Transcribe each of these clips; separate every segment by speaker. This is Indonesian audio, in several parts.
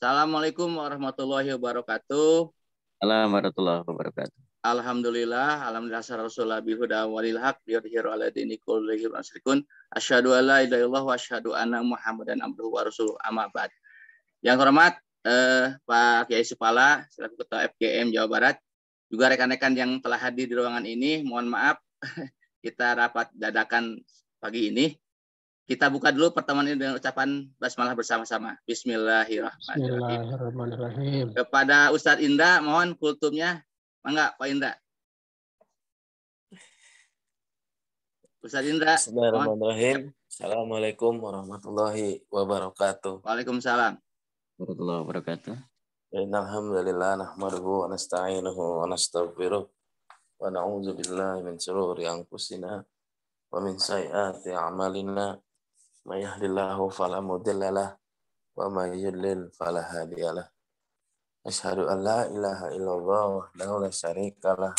Speaker 1: Assalamualaikum warahmatullahi wabarakatuh.
Speaker 2: Assalamualaikum warahmatullahi wabarakatuh.
Speaker 1: Alhamdulillah rasulullah bihuda walil haq yudhiru ala dini kullihi wa asyrikun. Asyhadu an la ilaha illallah wa asyhadu anna Muhammadan abduhu wa rasuluh amma ba'd. Yang hormat Pak Kiai Supala selaku Ketua FGM Jawa Barat, juga rekan-rekan yang telah hadir di ruangan ini, mohon maaf kita rapat dadakan pagi ini. Kita buka dulu pertemuan ini dengan ucapan basmalah bersama-sama. Bismillahirrahmanirrahim.
Speaker 3: Bismillahirrahmanirrahim.
Speaker 1: Kepada Ustadz Indra, mohon kultumnya. Mangga, Pak Indra. Ustadz Indra.
Speaker 4: Bismillahirrahmanirrahim. Assalamualaikum warahmatullahi wabarakatuh.
Speaker 1: Waalaikumsalam.
Speaker 2: Warahmatullahi wabarakatuh.
Speaker 4: Alhamdulillah nahmaduhu wa nasta'inuhu wa nastaghfiruh wa na'udzu billahi min shururi anfusina wa min sayyiati a'malina. May yahdihillahu fala mudhillalah wa may yudlil fala hadiyalah. Asyhadu an la ilaha illallah wahdahu la syarikalah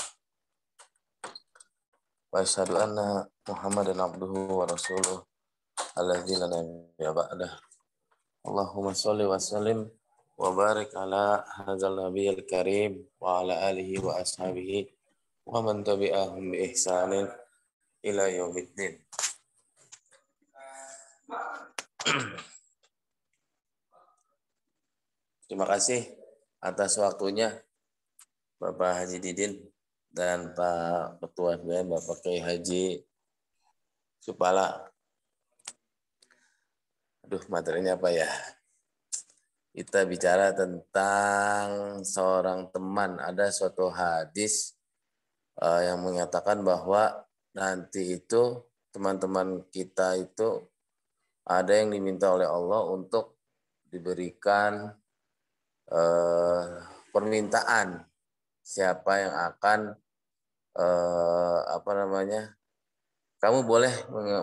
Speaker 4: wa asyhadu anna Muhammadan abduhu wa rasuluh alladzi la nabiyya ba'dah. Allahumma shalli wa sallim wa barik ala hadzal nabiyil karim wa ala alihi wa ashabihi wa man tabi'ahum bi ihsanin ila yaumiddin. Terima kasih atas waktunya Bapak Haji Didin dan Pak Ketua FGM Bapak Kiai Haji Supala. Aduh, materinya apa ya? Kita bicara tentang seorang teman. Ada suatu hadis yang menyatakan bahwa nanti itu teman-teman kita itu ada yang diminta oleh Allah untuk diberikan permintaan siapa yang akan kamu boleh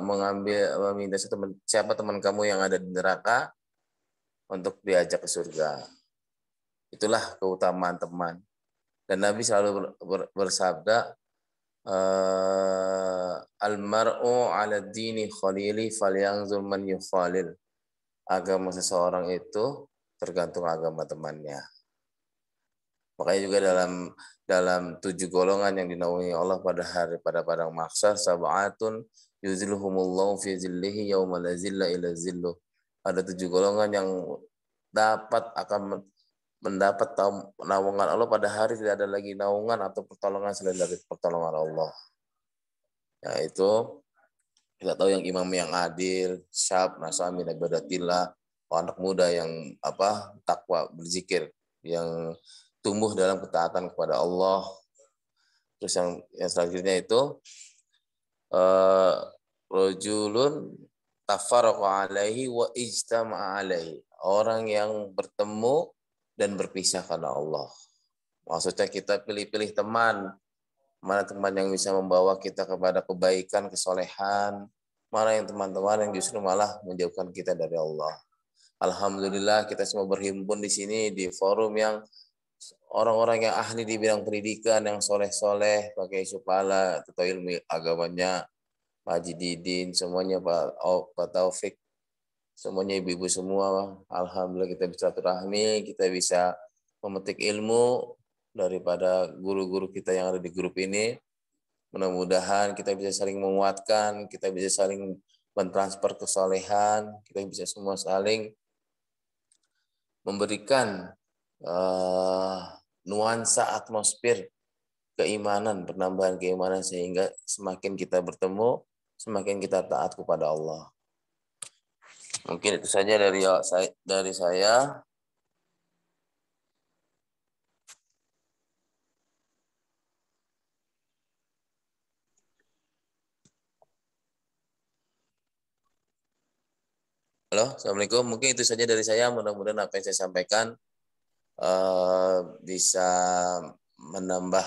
Speaker 4: meminta siapa teman kamu yang ada di neraka untuk diajak ke surga. Itulah keutamaan teman. Dan Nabi selalu bersabda, almar'u ala dini khalili falyanzur man yukhalil. Agama seseorang itu tergantung agama temannya. Makanya juga dalam 7 golongan yang dinaungi Allah pada padang mahsyar, sab'atun yuzilluhumullahu fi zillihi yauma la zilla illa zilluh. Ada 7 golongan yang akan mendapat naungan Allah pada hari tidak ada lagi naungan atau pertolongan selain dari pertolongan Allah. Yaitu kita tahu yang imam yang adil, syab, nasami, ibadatillah, anak muda yang takwa, berzikir, yang tumbuh dalam ketaatan kepada Allah. Terus yang selanjutnya itu rajulun tafarraqa alaihi wa ijtama'a alaihi. Orang yang bertemu dan berpisah karena Allah. Maksudnya kita pilih-pilih teman. Mana teman yang bisa membawa kita kepada kebaikan, kesolehan. Mana yang teman-teman yang justru malah menjauhkan kita dari Allah. Alhamdulillah kita semua berhimpun di sini di forum yang orang-orang yang ahli di bidang pendidikan, yang soleh-soleh, pakai Supala, atau ilmu agamanya, Pak Haji Didin, semuanya Pak Taufik, semuanya ibu-ibu semua. Alhamdulillah kita bisa silaturahmi, kita bisa memetik ilmu daripada guru-guru kita yang ada di grup ini. Mudah-mudahan kita bisa saling menguatkan, kita bisa saling mentransfer kesolehan, kita bisa semua saling memberikan nuansa atmosfer keimanan, penambahan keimanan, sehingga semakin kita bertemu, semakin kita taat kepada Allah. Mungkin itu saja dari saya. Halo, Assalamualaikum. Mungkin itu saja dari saya. Mudah-mudahan apa yang saya sampaikan bisa menambah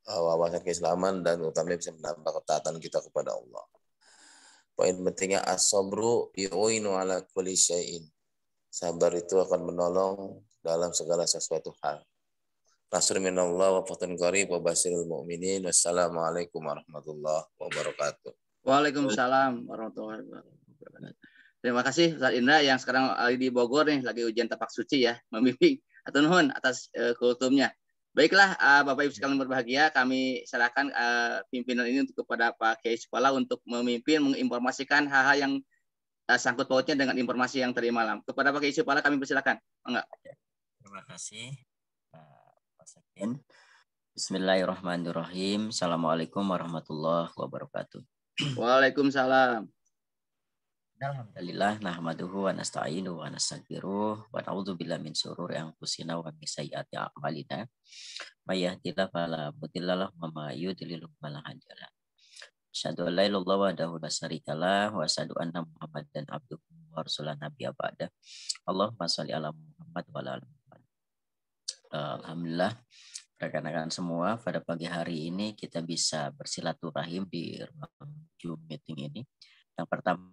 Speaker 4: wawasan keislaman dan utamanya bisa menambah ketaatan kita kepada Allah. Poin pentingnya as-sabru yu'inu ala kulli syai'in. Sabar itu akan menolong dalam segala sesuatu hal. Nasrun minallah wa fathun qarib wa basyiril mu'minin. Wassalamualaikum warahmatullahi wabarakatuh.
Speaker 1: Waalaikumsalam warahmatullahi wabarakatuh. Terima kasih Ustaz Indra yang sekarang lagi di Bogor nih, lagi ujian tapak suci ya, membimbing. Atur nuhun atas kultumnya. Baiklah, Bapak Ibu sekalian berbahagia, kami serahkan pimpinan ini untuk kepada Pak Kiai Supala untuk memimpin, menginformasikan hal-hal yang sangkut pautnya dengan informasi yang tadi malam. Kepada Pak Kiai Supala kami persilakan. Enggak.
Speaker 2: Terima kasih Pak Sekjen. Bismillahirrahmanirrahim. Assalamualaikum warahmatullahi wabarakatuh.
Speaker 1: Waalaikumsalam.
Speaker 2: Alhamdulillah nahmaduhu wa nasta'inuhu wa nastaghfiruh wa na'udzubillahi min syururi anfusina wa min sayyiati a'malina. May yahdihillahu fala mudilla lahu wa may yudlil fala hadiya lahu. Asyhadu an la ilaha illallah wahdahu la syarikalah wa asyhadu anna Muhammadan abduhu wa rasuluhu nabiyya ba'da. Allahumma shalli ala Muhammad wa ala ali Muhammad. Alhamdulillah rekan-rekan semua, pada pagi hari ini kita bisa bersilaturahim di Zoom meeting ini. Yang pertama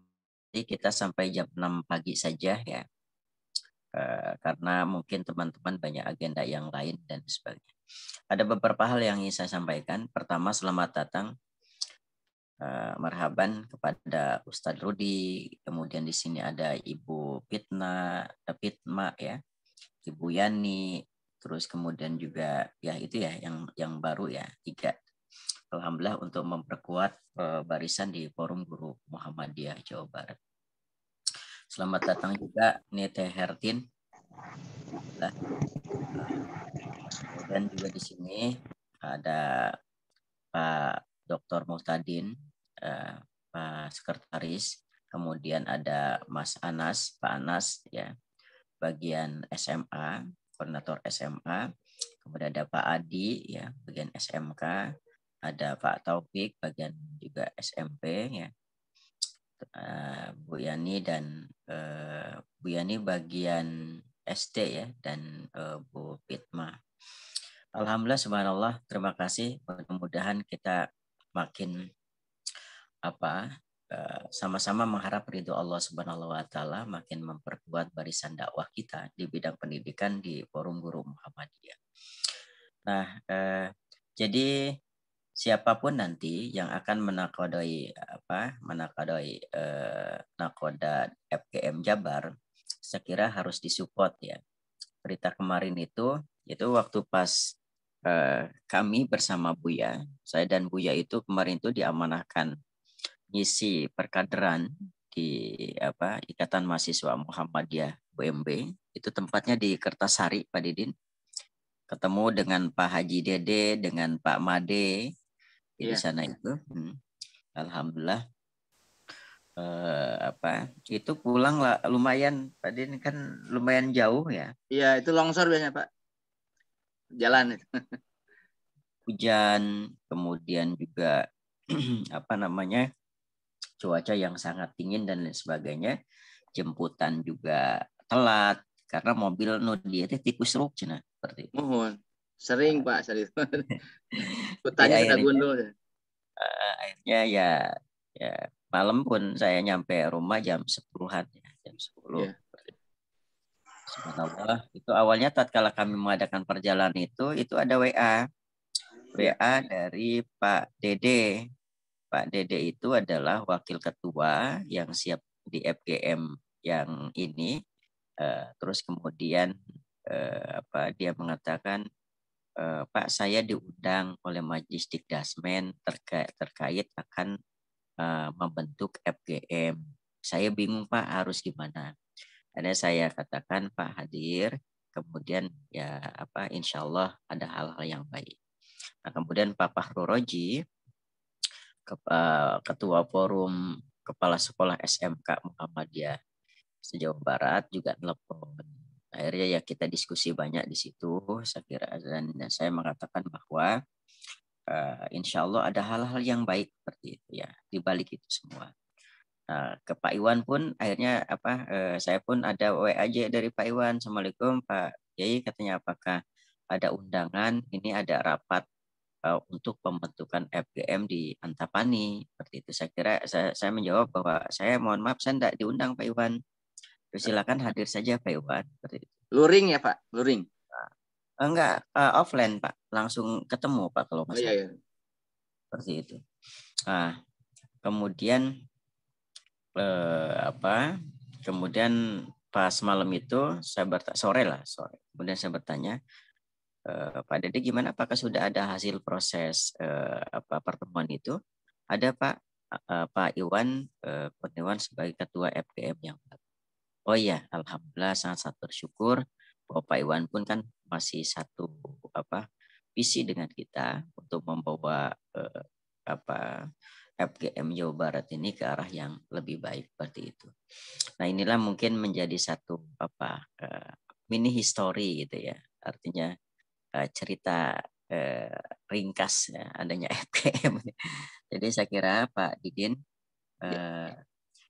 Speaker 2: kita sampai jam 6 pagi saja ya, karena mungkin teman-teman banyak agenda yang lain dan sebagainya. Ada beberapa hal yang ingin saya sampaikan. Pertama, selamat datang, marhaban kepada Ustadz Rudi. Kemudian di sini ada Ibu Pitma ya, Ibu Yani. Terus kemudian juga ya itu ya yang baru ya 3. Alhamdulillah untuk memperkuat barisan di Forum Guru Muhammadiyah Jawa Barat. Selamat datang juga Nete Hertin. Dan juga di sini ada Pak Dr. Muhtadin, Pak Sekretaris. Kemudian ada Mas Anas, Pak Anas ya, bagian SMA, koordinator SMA. Kemudian ada Pak Adi ya, bagian SMK. Ada Pak Taufik, bagian juga SMP ya. Bu Yani dan Bu Yani bagian SD ya, dan Bu Pitma. Alhamdulillah subhanallah, terima kasih. Mudah-mudahan kita makin sama-sama mengharap ridho Allah Subhanahu wa taala, makin memperkuat barisan dakwah kita di bidang pendidikan di Forum Guru Muhammadiyah. Nah, jadi siapapun nanti yang akan menakodai nakoda FGM Jabar, saya kira harus disupport ya. Berita kemarin itu waktu pas kami bersama Buya, saya dan Buya itu kemarin itu diamanahkan ngisi perkaderan di Ikatan Mahasiswa Muhammadiyah BMB. Itu tempatnya di Kertasari, Pak Didin. Ketemu dengan Pak Haji Dede, dengan Pak Made di sana itu. Alhamdulillah. Itu pulang lah lumayan, Pak Din, kan lumayan jauh ya.
Speaker 1: Iya, itu longsor biasanya Pak. Jalan itu.
Speaker 2: Hujan, kemudian juga cuaca yang sangat dingin dan lain sebagainya. Jemputan juga telat karena mobil dia tikus ruk cina seperti itu.
Speaker 1: Mohon. Sering Pak, sering. Kutanya sudah gundul.
Speaker 2: Akhirnya ya malam pun saya nyampe rumah jam 10-an ya, jam 10. Subhanallah, itu awalnya tatkala kami mengadakan perjalanan itu ada WA dari Pak Dede. Pak Dede itu adalah wakil ketua yang siap di FGM yang ini. Terus kemudian dia mengatakan, Pak, saya diundang oleh Majelis Dikdasmen terkait akan membentuk FGM. Saya bingung Pak, harus gimana? Ada saya katakan Pak hadir, kemudian ya insya Allah ada hal-hal yang baik. Nah, kemudian Pak Fahru Roji, Ketua Forum Kepala Sekolah SMK Muhammadiyah Jawa Barat juga telepon. Akhirnya ya kita diskusi banyak di situ, saya kira, dan saya mengatakan bahwa insya Allah ada hal-hal yang baik seperti itu ya di balik itu semua. Nah, ke Pak Iwan pun akhirnya saya pun ada WA aja dari Pak Iwan, Assalamualaikum Pak Kiai, katanya apakah ada undangan, ini ada rapat untuk pembentukan FGM di Antapani seperti itu. Saya kira saya menjawab bahwa saya mohon maaf saya tidak diundang Pak Iwan. Silakan hadir saja Pak Iwan seperti itu.
Speaker 1: Luring ya Pak, luring.
Speaker 2: Enggak, offline Pak, langsung ketemu Pak kalau nggak salah.
Speaker 1: Iya.
Speaker 2: Seperti itu. Nah, kemudian kemudian pas malam itu sore. Kemudian saya bertanya, Pak Dede gimana? Apakah sudah ada hasil proses pertemuan itu? Ada Pak, Pak Iwan Kurniawan sebagai Ketua FGM yang baru. Oh iya, alhamdulillah sangat bersyukur bahwa Pak Iwan pun kan masih satu visi dengan kita untuk membawa FGM Jawa Barat ini ke arah yang lebih baik seperti itu. Nah, inilah mungkin menjadi satu mini history gitu ya. Artinya cerita ringkas ya, adanya FGM. Jadi saya kira Pak Didin,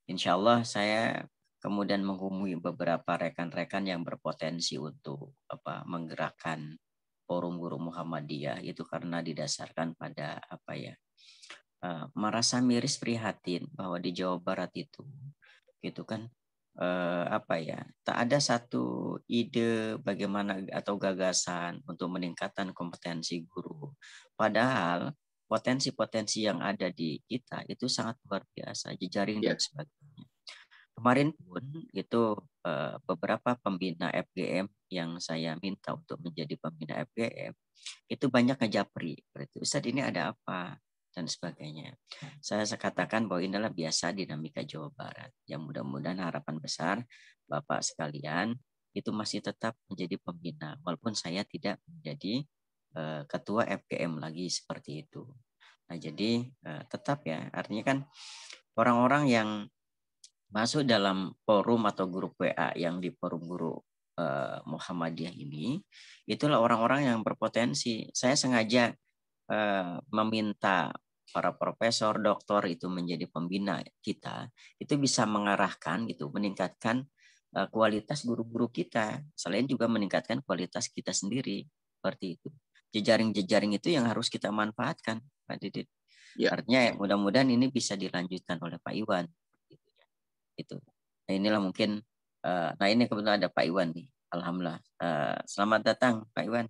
Speaker 2: insya Allah saya kemudian menghubungi beberapa rekan-rekan yang berpotensi untuk menggerakkan forum guru Muhammadiyah itu karena didasarkan pada merasa miris prihatin bahwa di Jawa Barat itu gitu kan tak ada satu ide bagaimana atau gagasan untuk meningkatkan kompetensi guru. Padahal potensi-potensi yang ada di kita itu sangat luar biasa, jejaring dan sebagainya. Kemarin pun itu beberapa pembina FGM yang saya minta untuk menjadi pembina FGM itu banyak ngejapri. Ustaz, ini ada apa? Dan sebagainya. Saya katakan bahwa inilah biasa dinamika Jawa Barat. Yang mudah-mudahan harapan besar Bapak sekalian itu masih tetap menjadi pembina, walaupun saya tidak menjadi ketua FGM lagi seperti itu. Nah, jadi tetap ya, artinya kan orang-orang yang masuk dalam forum atau grup WA yang di forum guru Muhammadiyah ini, itulah orang-orang yang berpotensi. Saya sengaja meminta para profesor, doktor itu menjadi pembina kita, itu bisa mengarahkan gitu, meningkatkan kualitas guru-guru kita, selain juga meningkatkan kualitas kita sendiri, seperti itu. Jejaring-jejaring itu yang harus kita manfaatkan, Pak Didit. Ya. Artinya mudah-mudahan ini bisa dilanjutkan oleh Pak Iwan. Gitu. Nah, inilah mungkin, nah ini kebetulan ada Pak Iwan nih, alhamdulillah. Selamat datang Pak Iwan.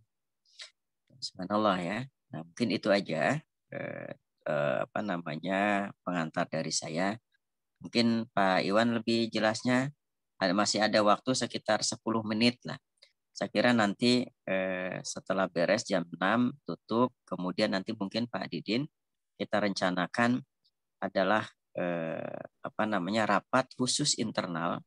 Speaker 2: Subhanallah ya. Nah, mungkin itu aja pengantar dari saya. Mungkin Pak Iwan lebih jelasnya masih ada waktu sekitar 10 menit lah. Saya kira nanti setelah beres jam 6 tutup, kemudian nanti mungkin Pak Didin kita rencanakan adalah rapat khusus internal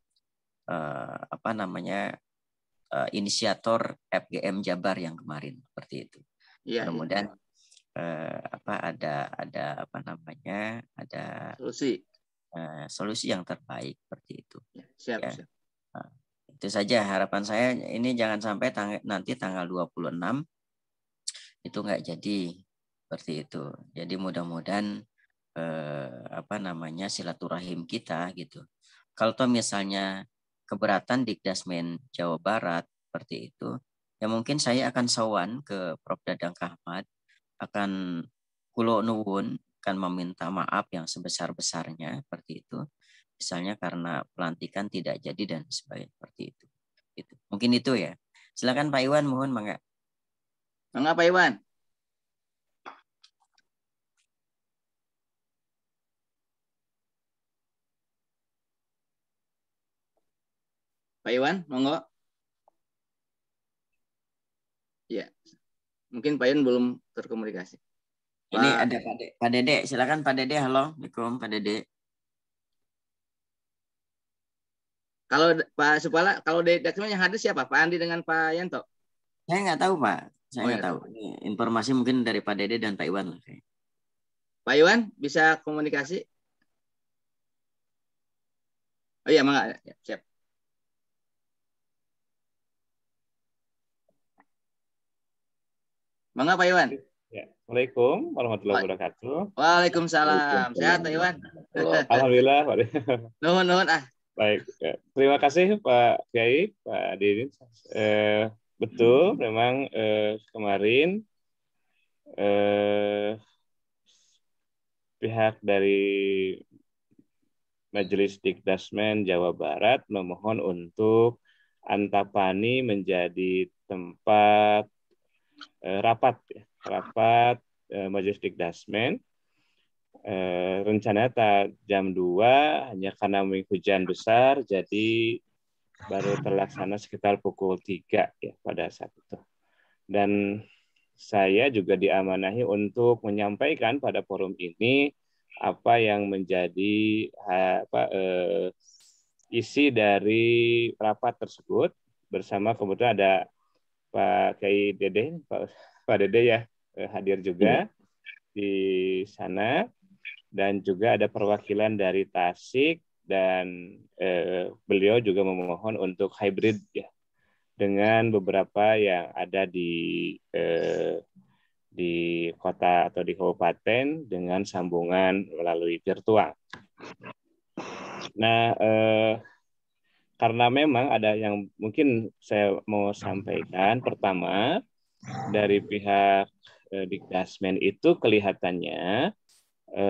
Speaker 2: inisiator FGM Jabar yang kemarin seperti itu. Mudah-mudahan ada solusi yang terbaik seperti itu.
Speaker 1: Siap.
Speaker 2: Nah, itu saja harapan saya, ini jangan sampai nanti tanggal 26 itu nggak jadi seperti itu. Jadi mudah-mudahan silaturahim kita gitu. Kalau misalnya keberatan Dikdasmen Jawa Barat seperti itu, ya mungkin saya akan sowan ke Prof. Dadang Kahmat, akan kulo nuwun, akan meminta maaf yang sebesar-besarnya seperti itu. Misalnya karena pelantikan tidak jadi dan sebagainya seperti itu. Gitu. Mungkin itu ya. Silakan Pak Iwan, mohon mangga.
Speaker 1: Mangga Pak Iwan. Pak Iwan, monggo. Ya, mungkin Pak Iwan belum terkomunikasi.
Speaker 2: Ini ada Pak Dede, silakan Pak Dede. Halo, Assalamualaikum Pak Dede.
Speaker 1: Kalau Pak Supala, kalau Dikdasmen yang hadir siapa? Pak Andi dengan Pak Yanto?
Speaker 2: Saya nggak tahu Pak, saya nggak tahu. Ini informasi mungkin dari Pak Dede dan Pak Iwan lah.
Speaker 1: Pak Iwan bisa komunikasi? Oh iya, mangga. Ya, siap. Mangga Pak Iwan.
Speaker 3: Ya. Assalamualaikum warahmatullahi wabarakatuh.
Speaker 1: Waalaikumsalam. Sehat Pak Iwan?
Speaker 3: Alhamdulillah Pak.
Speaker 1: Nuhun.
Speaker 3: Baik. Terima kasih Pak Kiai, Pak Didin. Betul, memang kemarin pihak dari Majelis Dikdasmen Jawa Barat memohon untuk Antapani menjadi tempat rapat Majelis Dikdasmen Rencana jam 2 hanya karena hujan besar, jadi baru terlaksana sekitar pukul 3 ya pada saat itu. Dan saya juga diamanahi untuk menyampaikan pada forum ini apa yang menjadi isi dari rapat tersebut, bersama kebetulan ada Pak Kiai Dede, Pak Dede ya hadir juga di sana, dan juga ada perwakilan dari Tasik, dan beliau juga memohon untuk hybrid ya, dengan beberapa yang ada di kota atau di kabupaten dengan sambungan melalui virtual. Nah, karena memang ada yang mungkin saya mau sampaikan. Pertama, dari pihak Dikdasmen itu kelihatannya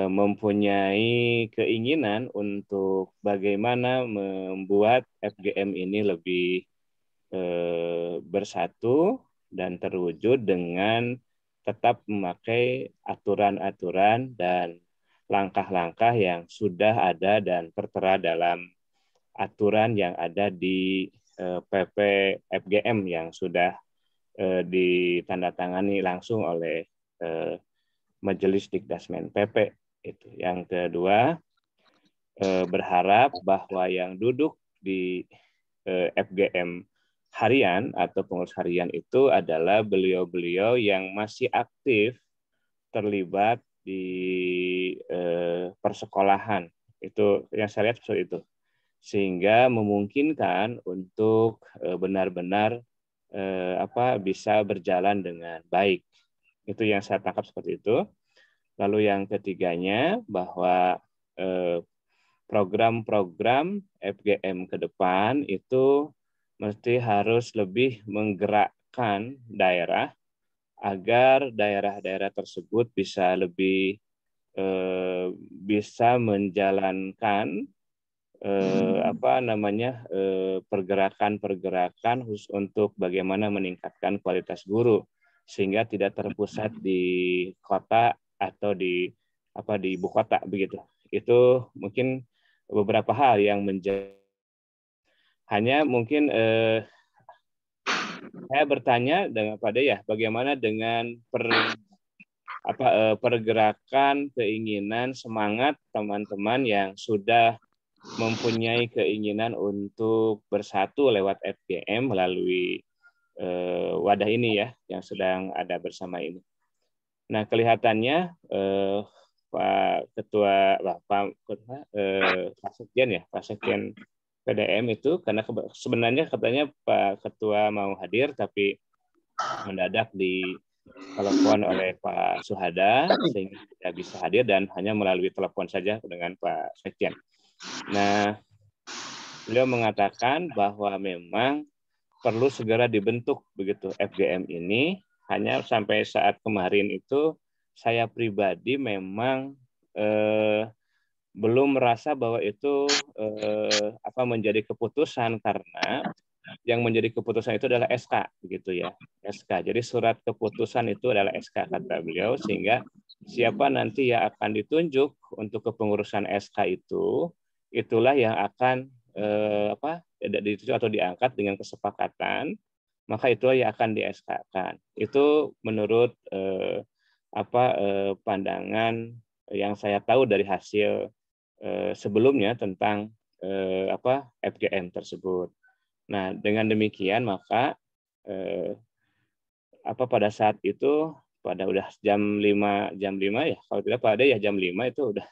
Speaker 3: mempunyai keinginan untuk bagaimana membuat FGM ini lebih bersatu dan terwujud dengan tetap memakai aturan-aturan dan langkah-langkah yang sudah ada dan tertera dalam aturan yang ada di PP FGM yang sudah ditandatangani langsung oleh Majelis Dikdasmen PP. Itu. Yang kedua, berharap bahwa yang duduk di FGM harian atau pengurus harian itu adalah beliau-beliau yang masih aktif terlibat di persekolahan. Itu yang saya lihat seperti itu. Sehingga memungkinkan untuk benar-benar bisa berjalan dengan baik. Itu yang saya tangkap seperti itu. Lalu yang ketiganya, bahwa program-program FGM ke depan itu mesti harus lebih menggerakkan daerah agar daerah-daerah tersebut bisa lebih bisa menjalankan pergerakan-pergerakan khusus untuk bagaimana meningkatkan kualitas guru, sehingga tidak terpusat di kota atau di ibu kota begitu. Itu mungkin beberapa hal yang menjadi. Hanya mungkin saya bertanya bagaimana dengan pergerakan, keinginan, semangat teman-teman yang sudah mempunyai keinginan untuk bersatu lewat FGM melalui wadah ini ya, yang sedang ada bersama ini. Nah, kelihatannya Pak Sekjen PDM itu, karena sebenarnya katanya Pak Ketua mau hadir, tapi mendadak ditelepon oleh Pak Suhada sehingga tidak bisa hadir dan hanya melalui telepon saja dengan Pak Sekjen. Nah, beliau mengatakan bahwa memang perlu segera dibentuk begitu FGM ini. Hanya sampai saat kemarin itu saya pribadi memang belum merasa bahwa itu menjadi keputusan, karena yang menjadi keputusan itu adalah SK begitu ya, SK. Jadi surat keputusan itu adalah SK kata beliau, sehingga siapa nanti yang akan ditunjuk untuk kepengurusan SK itu, itulah yang akan ditunjuk atau diangkat dengan kesepakatan, maka itulah yang akan di SK-kan. Itu menurut pandangan yang saya tahu dari hasil sebelumnya tentang FGM tersebut. Nah, dengan demikian maka pada saat itu pada udah jam 5 ya, kalau tidak pada ya jam 5 itu udah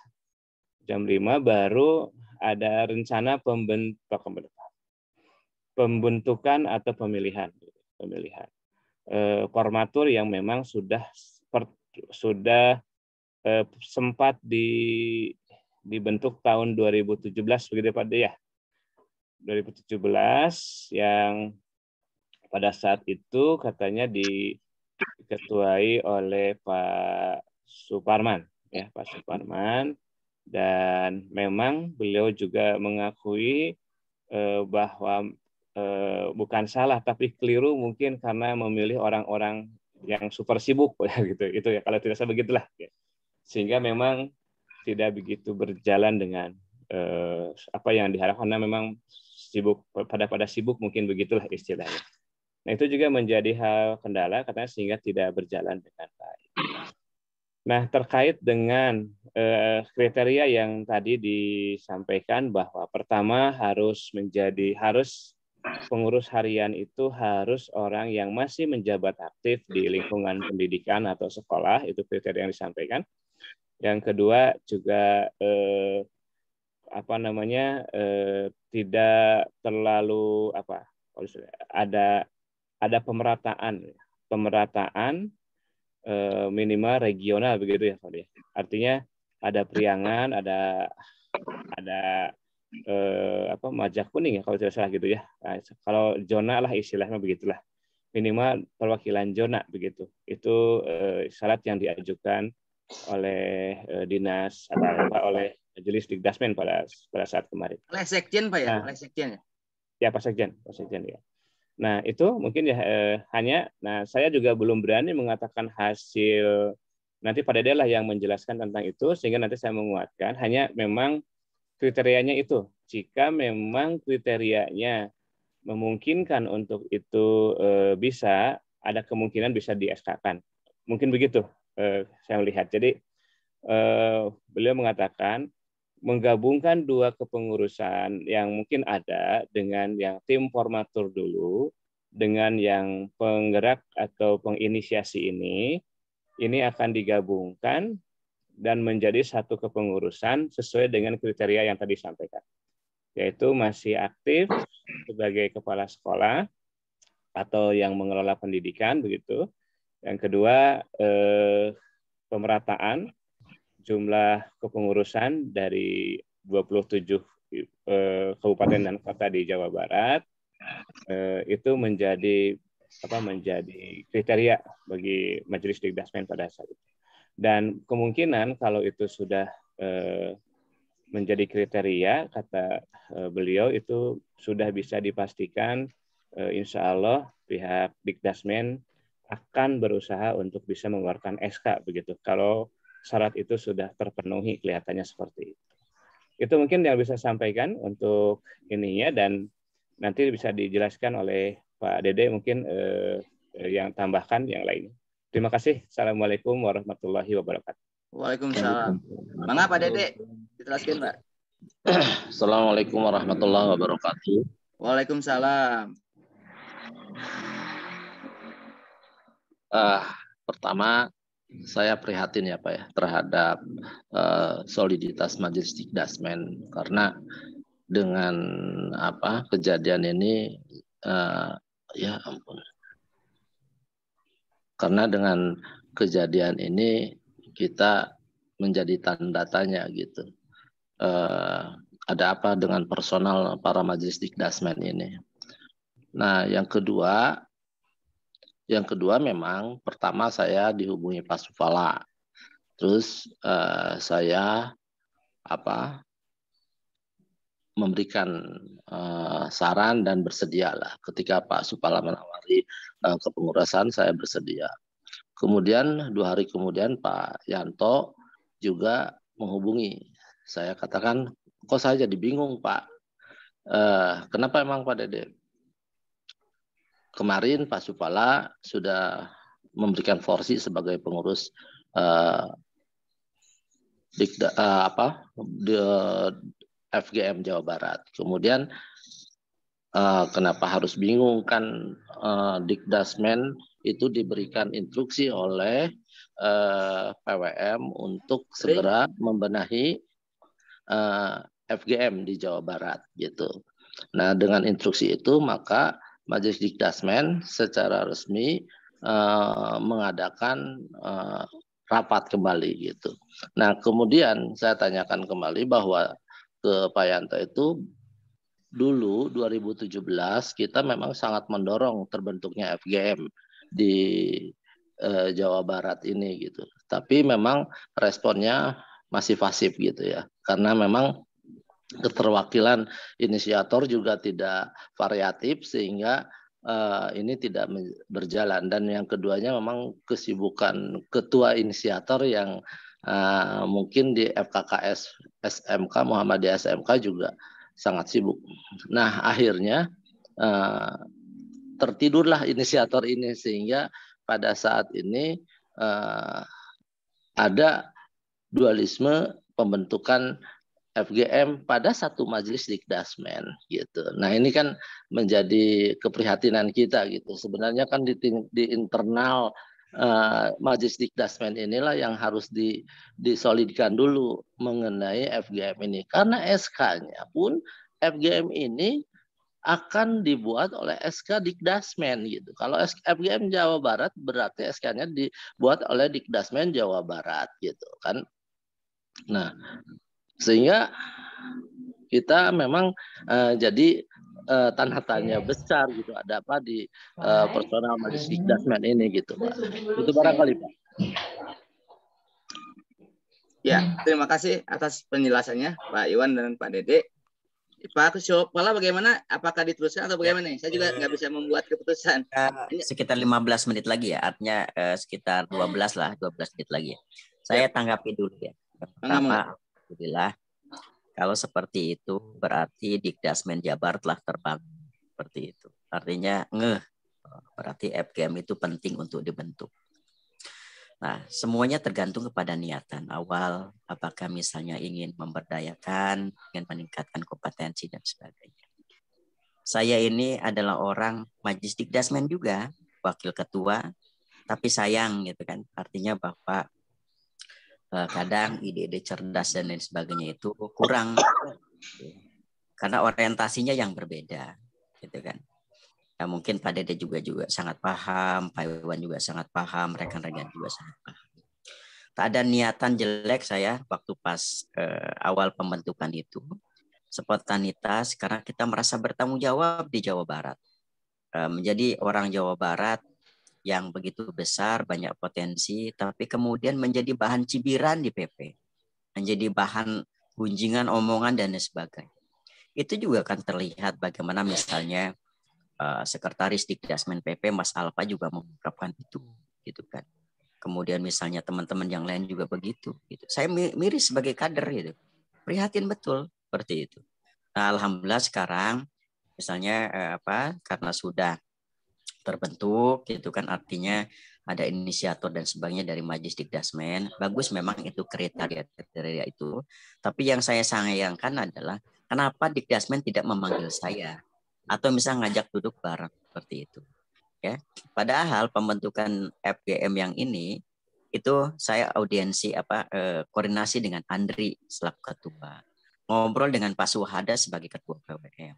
Speaker 3: jam 5 baru ada rencana pembentukan atau pemilihan formatur yang memang sudah sempat dibentuk tahun 2017 begitu Pak ya. 2017 yang pada saat itu katanya diketuai oleh Pak Suparman ya, Pak Suparman, dan memang beliau juga mengakui bahwa bukan salah tapi keliru mungkin karena memilih orang-orang yang super sibuk ya gitu. Itu ya kalau tidak salah begitulah ya. Sehingga memang tidak begitu berjalan dengan apa yang diharapkan, karena memang sibuk pada sibuk, mungkin begitulah istilahnya. Nah, itu juga menjadi hal kendala katanya sehingga tidak berjalan dengan baik. Nah, terkait dengan kriteria yang tadi disampaikan bahwa pertama harus pengurus harian itu harus orang yang masih menjabat aktif di lingkungan pendidikan atau sekolah, itu kriteria yang disampaikan. Yang kedua juga tidak terlalu ada pemerataan minimal regional begitu ya, Pak ya. Artinya ada Priangan, ada Majak Kuning ya kalau tidak salah gitu ya. Nah, kalau zona lah istilahnya begitulah. Minimal perwakilan zona begitu. Itu syarat yang diajukan oleh dinas atau oleh Majelis Dikdasmen pada saat kemarin.
Speaker 1: Oleh Sekjen Pak ya,
Speaker 3: Nah,
Speaker 1: oleh Sekjen ya.
Speaker 3: Ya Pak Sekjen ya. Nah itu mungkin ya saya juga belum berani mengatakan hasil, nanti Pak Dede lah yang menjelaskan tentang itu sehingga nanti saya menguatkan. Hanya memang kriterianya itu, jika memang kriterianya memungkinkan untuk itu bisa, ada kemungkinan bisa di SK-kan. Mungkin begitu saya melihat. Jadi beliau mengatakan menggabungkan dua kepengurusan yang mungkin ada dengan yang tim formatur dulu dengan yang penggerak atau penginisiasi ini akan digabungkan dan menjadi satu kepengurusan sesuai dengan kriteria yang tadi disampaikan, yaitu masih aktif sebagai kepala sekolah atau yang mengelola pendidikan begitu. Yang kedua pemerataan jumlah kepengurusan dari 27 kabupaten dan kota di Jawa Barat itu menjadi kriteria bagi Majelis Dikdasmen pada saat itu. Dan kemungkinan kalau itu sudah menjadi kriteria, kata beliau, itu sudah bisa dipastikan insya Allah pihak Dikdasmen akan berusaha untuk bisa mengeluarkan SK begitu. Kalau syarat itu sudah terpenuhi, kelihatannya seperti itu. Itu mungkin yang bisa saya sampaikan untuk ininya, dan nanti bisa dijelaskan oleh Pak Dede mungkin yang tambahkan yang lainnya. Terima kasih. Assalamualaikum warahmatullahi wabarakatuh.
Speaker 1: Waalaikumsalam. Mangga Pak Dede, diteruskan Pak.
Speaker 5: Assalamualaikum warahmatullahi wabarakatuh.
Speaker 1: Waalaikumsalam.
Speaker 5: Pertama, saya prihatin ya Pak ya terhadap soliditas Majelis Dikdasmen, karena dengan kejadian ini ya ampun. Karena dengan kejadian ini kita menjadi tanda tanya gitu. Ada apa dengan personal para Majelis Dikdasmen ini? Nah, yang kedua memang pertama saya dihubungi Pak Supala, terus saya memberikan saran dan bersedialah. Ketika Pak Supala menawari kepengurusan, saya bersedia. Kemudian 2 hari kemudian Pak Yanto juga menghubungi. Saya katakan, kok saya jadi bingung Pak. Kenapa emang Pak Dede? Kemarin Pak Supala sudah memberikan porsi sebagai pengurus FGM Jawa Barat. Kemudian kenapa harus bingung, kan Dikdasmen itu diberikan instruksi oleh PWM untuk segera membenahi FGM di Jawa Barat gitu. Nah, dengan instruksi itu maka Majelis Dikdasmen secara resmi mengadakan rapat kembali gitu. Nah, kemudian saya tanyakan kembali bahwa ke Pak Yanto itu dulu 2017 kita memang sangat mendorong terbentuknya FGM di Jawa Barat ini gitu. Tapi memang responnya masih pasif gitu ya. Karena memang keterwakilan inisiator juga tidak variatif sehingga ini tidak berjalan. Dan yang keduanya memang kesibukan ketua inisiator yang Mungkin di FKKS SMK Muhammadiyah SMK juga sangat sibuk. Nah, akhirnya tertidurlah inisiator ini, sehingga pada saat ini ada dualisme pembentukan FGM pada satu majelis Dikdasmen gitu. Nah, ini kan menjadi keprihatinan kita gitu. Sebenarnya kan di internal majelis Dikdasmen inilah yang harus disolidkan dulu mengenai FGM ini. Karena SK-nya pun FGM ini akan dibuat oleh SK Dikdasmen gitu. Kalau FGM Jawa Barat berarti SK-nya dibuat oleh Dikdasmen Jawa Barat gitu kan. Nah, sehingga kita memang jadi tanda tanya besar gitu, ada apa di personal majelis Dikdasmen ini gitu, Pak. Itu barangkali, Pak.
Speaker 1: Ya, terima kasih atas penjelasannya Pak Iwan dan Pak Dede. Pak Kepala bagaimana? Apakah diteruskan atau bagaimana? Saya juga nggak bisa membuat keputusan.
Speaker 2: Sekitar 15 menit lagi ya, artinya sekitar 12 lah, 12 menit lagi. Saya tanggapi dulu ya. Pertama, alhamdulillah, kalau seperti itu berarti Dikdasmen Jabar telah terbangun seperti itu. Artinya berarti FGM itu penting untuk dibentuk. Nah, semuanya tergantung kepada niatan awal, apakah misalnya ingin memberdayakan, ingin meningkatkan kompetensi dan sebagainya. Saya ini adalah orang Majelis Dikdasmen juga, wakil ketua, tapi sayang gitu kan, artinya bahwa kadang ide-ide cerdas dan lain sebagainya itu kurang, karena orientasinya yang berbeda, gitu kan. Ya, mungkin Pak Dede juga sangat paham, Pak Iwan juga sangat paham, rekan-rekan juga sangat paham. Tak ada niatan jelek saya waktu pas awal pembentukan itu, spontanitas karena kita merasa bertanggung jawab di Jawa Barat. Menjadi orang Jawa Barat yang begitu besar, banyak potensi, tapi kemudian menjadi bahan cibiran di PP, menjadi bahan gunjingan, omongan, dan sebagainya. Itu juga akan terlihat bagaimana misalnya Sekretaris Dikdasmen PP Mas Alfa juga mengungkapkan itu, gitu kan. Kemudian misalnya teman-teman yang lain juga begitu. Gitu. Saya miris sebagai kader gitu, prihatin betul seperti itu. Nah, alhamdulillah sekarang misalnya karena sudah terbentuk, gitu kan, artinya ada inisiator dan sebagainya dari Majelis Dikdasmen. Bagus memang itu kriteria itu. Tapi yang saya sayangkan adalah kenapa Dikdasmen tidak memanggil saya atau misalnya ngajak duduk bareng seperti itu. Ya, padahal pembentukan FGM yang ini itu saya audiensi koordinasi dengan Andri selaku ketua, ngobrol dengan Pak Suhada sebagai ketua PWM,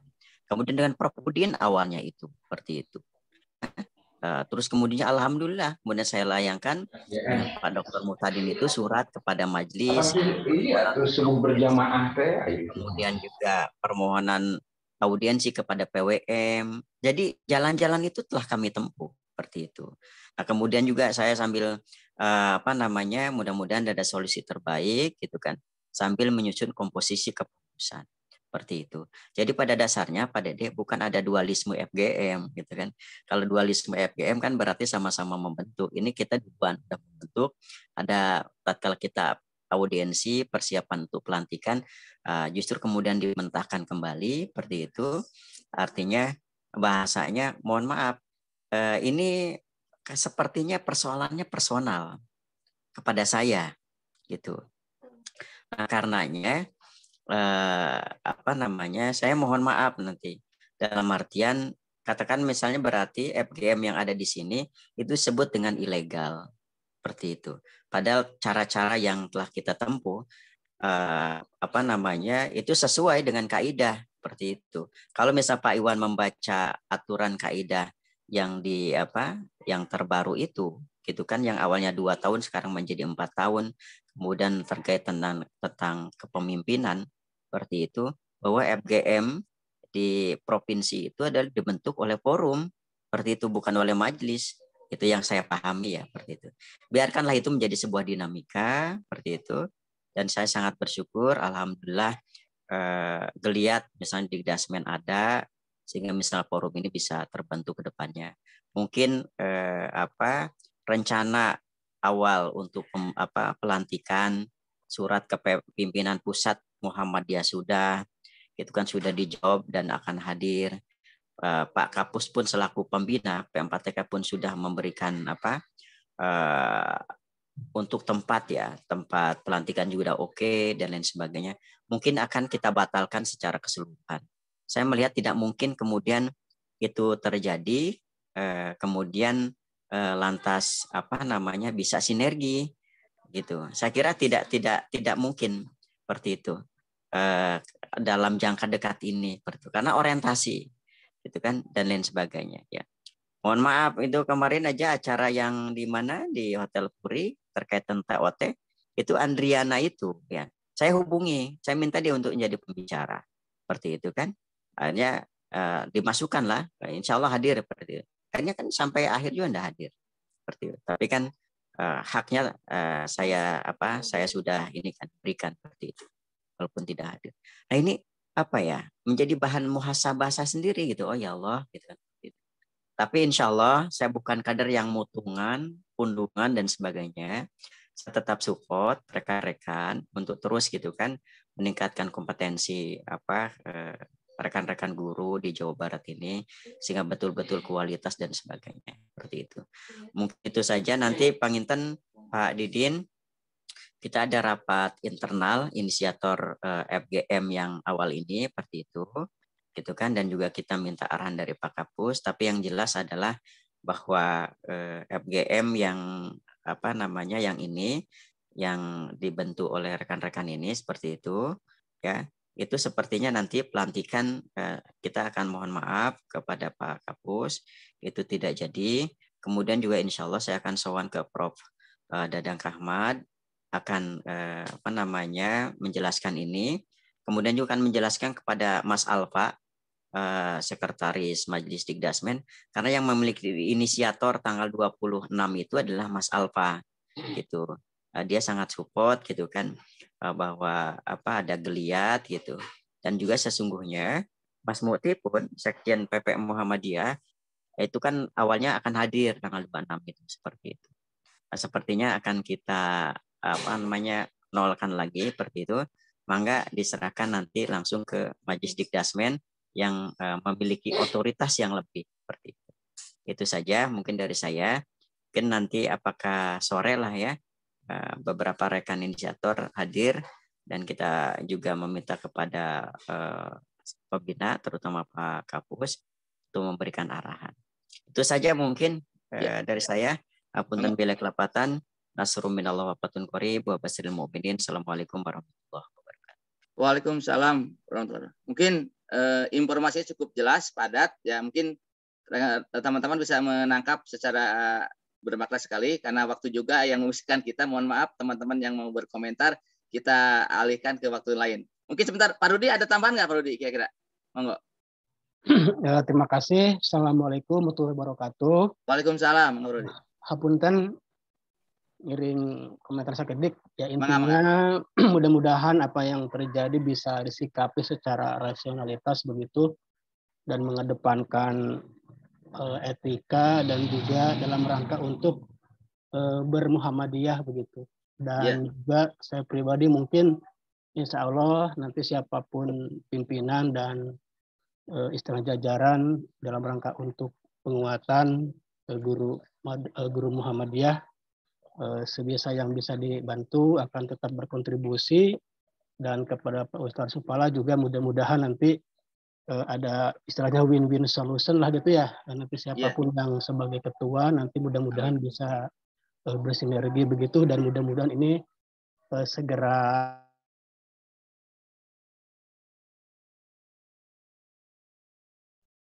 Speaker 2: kemudian dengan Prof Udin awalnya itu seperti itu. Terus kemudian alhamdulillah kemudian saya layangkan Pak Dr. Mutadin itu surat kepada majelis, kemudian juga permohonan audiensi kepada PWM. Jadi jalan-jalan itu telah kami tempuh seperti itu. Nah, kemudian juga saya sambil mudah-mudahan ada solusi terbaik gitu kan, sambil menyusun komposisi keputusan seperti itu. Jadi pada dasarnya Pak Dede bukan ada dualisme FGM gitu kan. Kalau dualisme FGM kan berarti sama-sama membentuk. Ini kita sudah membentuk, ada tatkala kita audiensi persiapan untuk pelantikan justru kemudian dimentahkan kembali seperti itu. Artinya bahasanya mohon maaf ini sepertinya persoalannya personal kepada saya gitu. Nah, karenanya saya mohon maaf nanti dalam artian katakan misalnya berarti FGM yang ada di sini itu disebut dengan ilegal seperti itu. Padahal cara-cara yang telah kita tempuh itu sesuai dengan kaidah seperti itu. Kalau misal Pak Iwan membaca aturan kaidah yang yang terbaru itu, gitu kan, yang awalnya 2 tahun sekarang menjadi 4 tahun, kemudian terkait tentang kepemimpinan seperti itu, bahwa FGM di provinsi itu adalah dibentuk oleh forum seperti itu, bukan oleh majelis. Itu yang saya pahami ya seperti itu. Biarkanlah itu menjadi sebuah dinamika seperti itu. Dan saya sangat bersyukur, alhamdulillah geliat misalnya di Dikdasmen ada, sehingga misal forum ini bisa terbentuk ke depannya. Mungkin rencana awal untuk pelantikan, surat ke pimpinan pusat Muhammadiyah sudah, itu kan sudah dijawab dan akan hadir. Pak Kapus pun selaku pembina P4TK pun sudah memberikan untuk tempat pelantikan juga udah oke dan lain sebagainya. Mungkin akan kita batalkan secara keseluruhan. Saya melihat tidak mungkin kemudian itu terjadi, kemudian lantas bisa sinergi gitu. Saya kira tidak mungkin seperti itu dalam jangka dekat ini, karena orientasi gitu kan dan lain sebagainya ya. Mohon maaf, itu kemarin aja acara yang di mana di Hotel Puri terkait tentang TOT itu Andriana itu ya. Saya hubungi, saya minta dia untuk menjadi pembicara seperti itu kan. Akhirnya dimasukkanlah, insya Allah hadir seperti itu. Akhirnya kan sampai akhir juga tidak hadir seperti itu. Tapi kan haknya saya sudah ini kan berikan seperti itu walaupun tidak hadir. Nah ini menjadi bahan muhasabah saya sendiri gitu. Oh ya Allah gitu. Tapi insya Allah saya bukan kader yang mutungan, pundungan dan sebagainya. Saya tetap support rekan-rekan untuk terus gitu kan meningkatkan kompetensi rekan-rekan guru di Jawa Barat ini sehingga betul-betul kualitas dan sebagainya seperti itu. Mungkin itu saja. Nanti panginten Pak Didin, kita ada rapat internal inisiator FGM yang awal ini seperti itu. Gitu kan, dan juga kita minta arahan dari Pak Kapus, tapi yang jelas adalah bahwa FGM yang yang ini yang dibentuk oleh rekan-rekan ini seperti itu ya, itu sepertinya nanti pelantikan kita akan mohon maaf kepada Pak Kapus itu tidak jadi. Kemudian juga insya Allah saya akan sowan ke Prof Dadang Kahmad akan menjelaskan ini. Kemudian juga akan menjelaskan kepada Mas Alfa, Sekretaris Majelis Dikdasmen, karena yang memiliki inisiator tanggal 26 itu adalah Mas Alfa gitu. Dia sangat support gitu kan, bahwa ada geliat gitu. Dan juga sesungguhnya Mas Mukti pun Sekjen PP Muhammadiyah itu kan awalnya akan hadir tanggal 26 itu seperti itu. Sepertinya akan kita nolkan lagi seperti itu. Mangga diserahkan nanti langsung ke Majelis Dikdasmen yang memiliki otoritas yang lebih seperti itu. Itu saja mungkin dari saya. Mungkin nanti apakah sore lah ya beberapa rekan inisiator hadir dan kita juga meminta kepada pembina terutama Pak Kapus untuk memberikan arahan. Itu saja mungkin dari saya. Apunten bila kelapatan. Nasrun minallah wa fatun qarib wa basyiril mu'minin. Assalamualaikum warahmatullahi wabarakatuh.
Speaker 1: Waalaikumsalam warahmatullahi wabarakatuh. Mungkin informasinya cukup jelas, padat ya, mungkin teman-teman bisa menangkap secara bermakna sekali karena waktu juga yang memisahkan kita. Mohon maaf teman-teman yang mau berkomentar, kita alihkan ke waktu lain. Mungkin sebentar, Pak Rudi ada tambahan nggak Pak Rudi kira-kira? Monggo.
Speaker 6: Ya, terima kasih. Assalamualaikum warahmatullahi wabarakatuh.
Speaker 1: Waalaikumsalam, Pak Rudi.
Speaker 6: Hapunten ngiring komentar sakedik ya, intinya mudah-mudahan apa yang terjadi bisa disikapi secara rasionalitas begitu dan mengedepankan etika dan juga dalam rangka untuk bermuhammadiyah begitu. Dan juga saya pribadi mungkin insya Allah nanti siapapun pimpinan dan istilah jajaran dalam rangka untuk penguatan guru Muhammadiyah sebisa yang bisa dibantu akan tetap berkontribusi, dan kepada Pak Ustadz Supala juga mudah-mudahan nanti ada istilahnya win-win solution lah gitu ya, nanti siapapun yang sebagai ketua nanti mudah-mudahan bisa bersinergi begitu, dan mudah-mudahan ini segera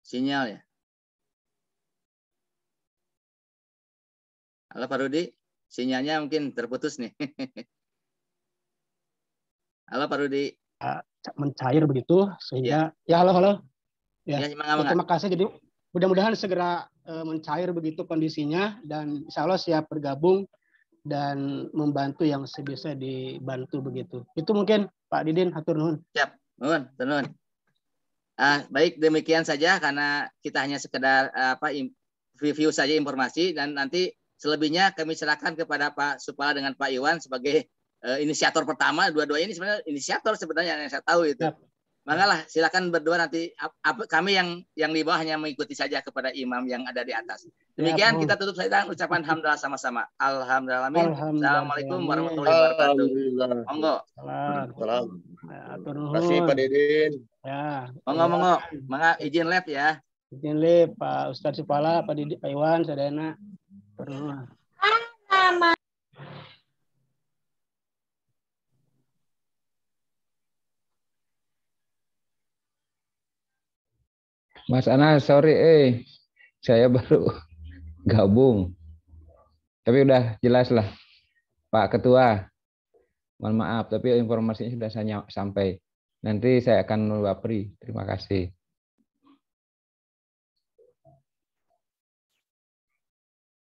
Speaker 1: sinyal ya. Halo Pak Rudi, sinyalnya mungkin terputus nih. Halo Pak Rudi.
Speaker 6: Mencair begitu sehingga halo. Ya, terima kasih. Jadi mudah-mudahan segera mencair begitu kondisinya, dan insya Allah siap bergabung dan membantu yang sebisa dibantu begitu. Itu mungkin Pak Didin, hatur nuhun.
Speaker 1: Siap, nuhun. Baik, demikian saja karena kita hanya sekedar review saja informasi, dan nanti Selebihnya kami serahkan kepada Pak Supala dengan Pak Iwan sebagai inisiator pertama. Dua-duanya ini sebenarnya inisiator sebenarnya yang saya tahu itu. Makalah silakan berdua nanti kami yang di bawah hanya mengikuti saja kepada imam yang ada di atas. Demikian kita tutup saja ucapan hamdalah sama-sama. Alhamdulillah. Assalamualaikum warahmatullahi wabarakatuh. Monggo.
Speaker 5: Terima kasih Pak Didin.
Speaker 6: Ya.
Speaker 1: Monggo. Mangga izin live ya.
Speaker 6: Izin live Pak Ustadz Supala, Pak Didi, Pak Iwan, Sadana. Pernah.
Speaker 7: Mas Anas, sorry, saya baru gabung. Tapi udah jelas lah, Pak Ketua. Mohon maaf, tapi informasinya sudah saya sampai. Nanti saya akan melapori. Terima kasih.